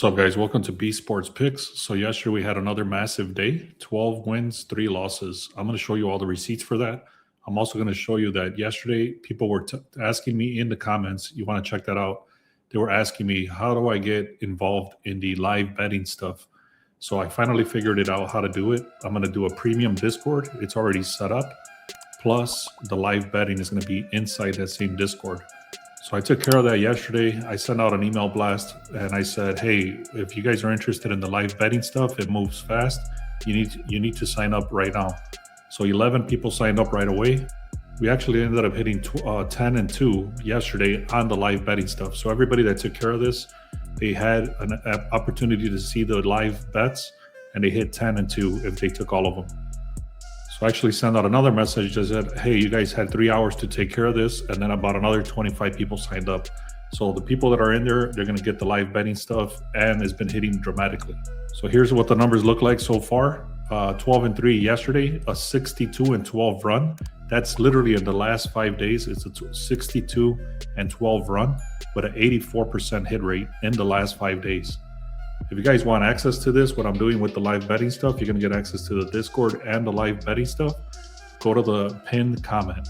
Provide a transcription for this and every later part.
What's up, guys? Welcome to B Sports Picks. So yesterday we had another massive day, 12 wins, 3 losses. I'm going to show you all the receipts for that. I'm also going to show you that yesterday people were asking me in the comments, you want to check that out. They were asking me, how do I get involved in the live betting stuff? So I finally figured it out how to do it. I'm going to do a premium Discord. It's already set up. Plus the live betting is going to be inside that same Discord. So I took care of that yesterday. I sent out an email blast and I said, hey, if you guys are interested in the live betting stuff, it moves fast. You need to sign up right now. So 11 people signed up right away. We actually ended up hitting 10 and 2 yesterday on the live betting stuff. So everybody that took care of this, they had an opportunity to see the live bets and they hit 10 and 2 if they took all of them. So I actually sent out another message that said, hey, you guys had 3 hours to take care of this. And then about another 25 people signed up. So the people that are in there, they're going to get the live betting stuff and it's been hitting dramatically. So here's what the numbers look like so far. 12 and 3 yesterday, a 62 and 12 run. That's literally in the last 5 days. It's a 62 and 12 run with an 84% hit rate in the last 5 days. If you guys want access to this, what I'm doing with the live betting stuff, you're going to get access to the Discord and the live betting stuff. Go to the pinned comment.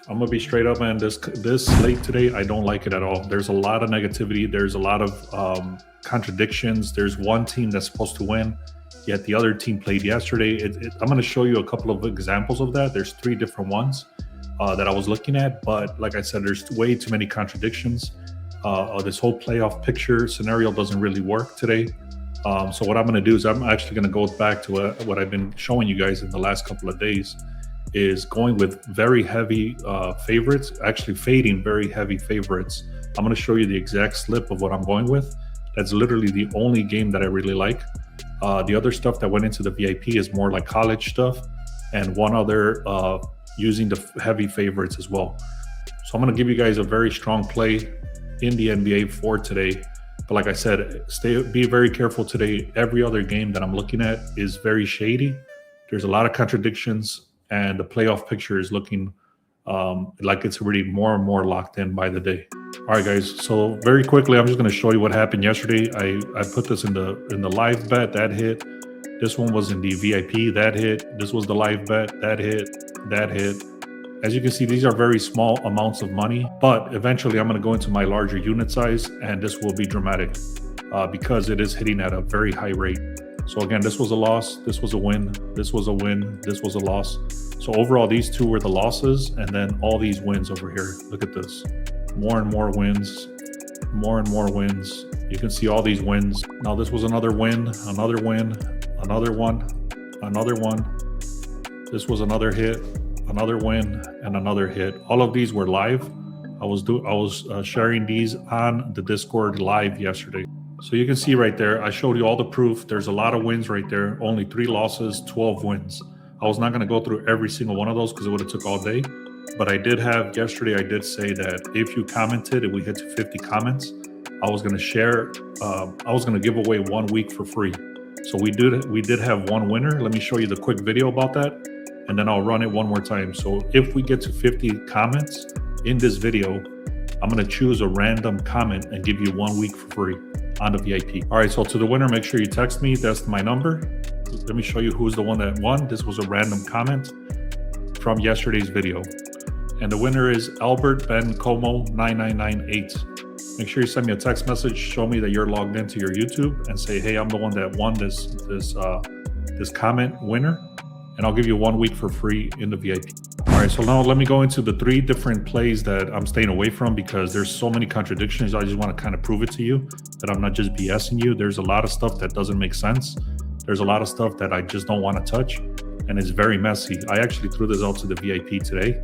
I'm going to be straight up, man. This slate today, I don't like it at all. There's a lot of negativity. There's a lot of contradictions. There's one team that's supposed to win, yet the other team played yesterday. I'm going to show you a couple of examples of that. There's 3 different ones that I was looking at. But like I said, there's way too many contradictions. This whole playoff picture scenario doesn't really work today. So what I'm going to do is I'm actually going to go back to what I've been showing you guys in the last couple of days, is going with very heavy favorites, actually fading very heavy favorites. I'm going to show you the exact slip of what I'm going with. That's literally the only game that I really like. The other stuff that went into the VIP is more like college stuff, and one other using the heavy favorites as well. So I'm going to give you guys a very strong play in the NBA for today. But like I said, be very careful today. Every other game that I'm looking at is very shady. There's a lot of contradictions, and the playoff picture is looking like it's already more and more locked in by the day. All right, guys. So very quickly, I'm just going to show you what happened yesterday. I put this in the live bet, that hit. This one was in the VIP, that hit. This was the live bet, that hit, that hit. As you can see, these are very small amounts of money, but eventually I'm going to go into my larger unit size, and this will be dramatic because it is hitting at a very high rate. So again, this was a loss, this was a win, this was a win, this was a loss. So overall, these 2 were the losses, and then all these wins over here. Look at this. More and more wins, more and more wins. You can see all these wins. Now this was another win, another win, another one, another one. This was another hit, another win, and another hit. All of these were live. I was sharing these on the Discord live yesterday. So you can see right there, I showed you all the proof. There's a lot of wins right there. Only 3 losses, 12 wins. I was not going to go through every single one of those because it would have took all day. But I did have yesterday, I did say that if you commented and we hit to 50 comments, I was going to share, I was going to give away 1 week for free. So we did have one winner. Let me show you the quick video about that, and then I'll run it one more time. So if we get to 50 comments in this video, I'm going to choose a random comment and give you 1 week for free on the VIP. All right, so to the winner, make sure you text me. That's my number. Let me show you who's the one that won. This was a random comment from yesterday's video. And the winner is Albert Ben Como 9998. Make sure you send me a text message. Show me that you're logged into your YouTube and say, hey, I'm the one that won this comment winner. And I'll give you 1 week for free in the VIP. All right, so now let me go into the 3 different plays that I'm staying away from because there's so many contradictions. I just want to kind of prove it to you that I'm not just BSing you. There's a lot of stuff that doesn't make sense. There's a lot of stuff that I just don't want to touch, and it's very messy. I actually threw this out to the VIP today,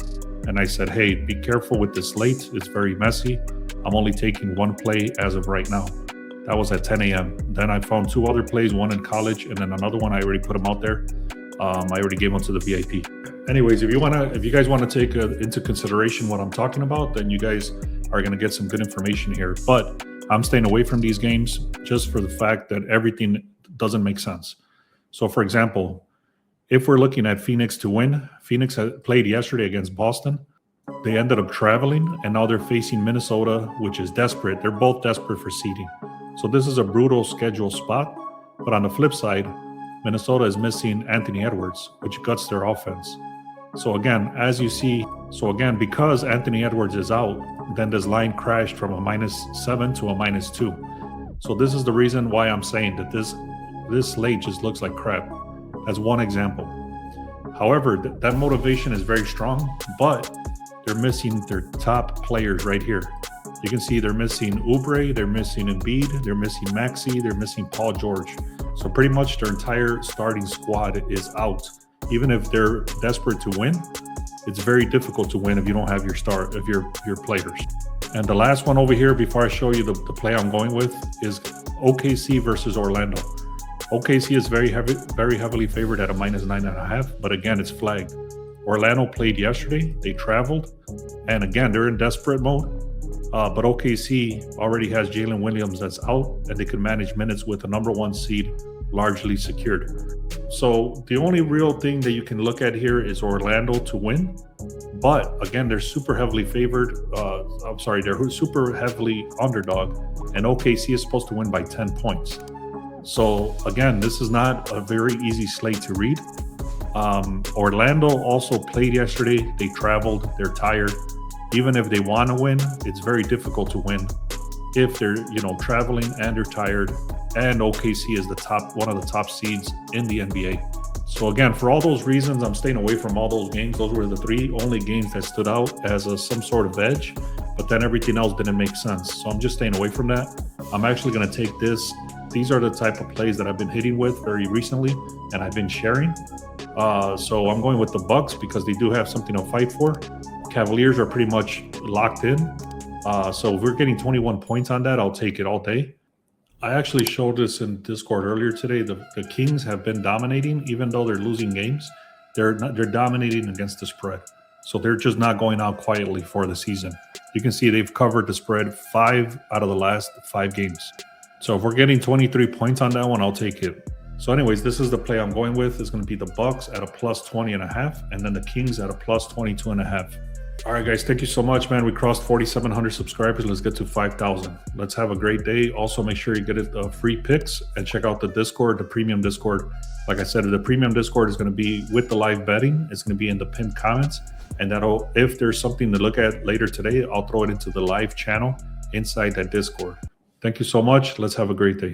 and I said, hey, be careful with this slate. It's very messy. I'm only taking 1 play as of right now. That was at 10 a.m. Then I found 2 other plays, one in college, and then another one, I already put them out there. I already gave one to the VIP. Anyways, if you guys want to take into consideration what I'm talking about, then you guys are going to get some good information here. But I'm staying away from these games just for the fact that everything doesn't make sense. So for example, if we're looking at Phoenix to win, Phoenix had played yesterday against Boston. They ended up traveling, and now they're facing Minnesota, which is desperate. They're both desperate for seeding. So this is a brutal schedule spot. But on the flip side, Minnesota is missing Anthony Edwards, which guts their offense. So again, as you see, because Anthony Edwards is out, then this line crashed from a -7 to a -2. So this is the reason why I'm saying that this slate just looks like crap. As one example. However, that motivation is very strong, but they're missing their top players right here. You can see they're missing Oubre, they're missing Embiid, they're missing Maxey, they're missing Paul George. So pretty much their entire starting squad is out. Even if they're desperate to win, it's very difficult to win if you don't have your players. And the last one over here, before I show you the play I'm going with, is OKC versus Orlando. OKC is very heavily favored at a -9.5, but again, it's flagged. Orlando played yesterday, they traveled, and again, they're in desperate mode. But OKC already has Jalen Williams that's out, and they can manage minutes with the #1 seed largely secured. So the only real thing that you can look at here is Orlando to win. But again, they're super heavily favored. They're super heavily underdog, and OKC is supposed to win by 10 points. So again, this is not a very easy slate to read. Orlando also played yesterday. They traveled, they're tired. Even if they want to win, it's very difficult to win if they're, traveling and they're tired. And OKC is one of the top seeds in the NBA. So again, for all those reasons, I'm staying away from all those games. Those were the 3 only games that stood out as some sort of edge, but then everything else didn't make sense. So I'm just staying away from that. I'm actually going to take this. These are the type of plays that I've been hitting with very recently, and I've been sharing. So I'm going with the Bucks because they do have something to fight for. Cavaliers are pretty much locked in. So if we're getting 21 points on that, I'll take it all day. I actually showed this in Discord earlier today. The Kings have been dominating, even though they're losing games. They're dominating against the spread. So they're just not going out quietly for the season. You can see they've covered the spread 5 out of the last 5 games. So if we're getting 23 points on that one, I'll take it. So anyways, this is the play I'm going with. It's going to be the Bucks at a +20.5, and then the Kings at a +22.5. All right, guys, thank you so much, man. We crossed 4,700 subscribers. Let's get to 5,000. Let's have a great day. Also, make sure you get free picks and check out the Discord, the premium Discord. Like I said, the premium Discord is going to be with the live betting. It's going to be in the pinned comments. And if there's something to look at later today, I'll throw it into the live channel inside that Discord. Thank you so much. Let's have a great day.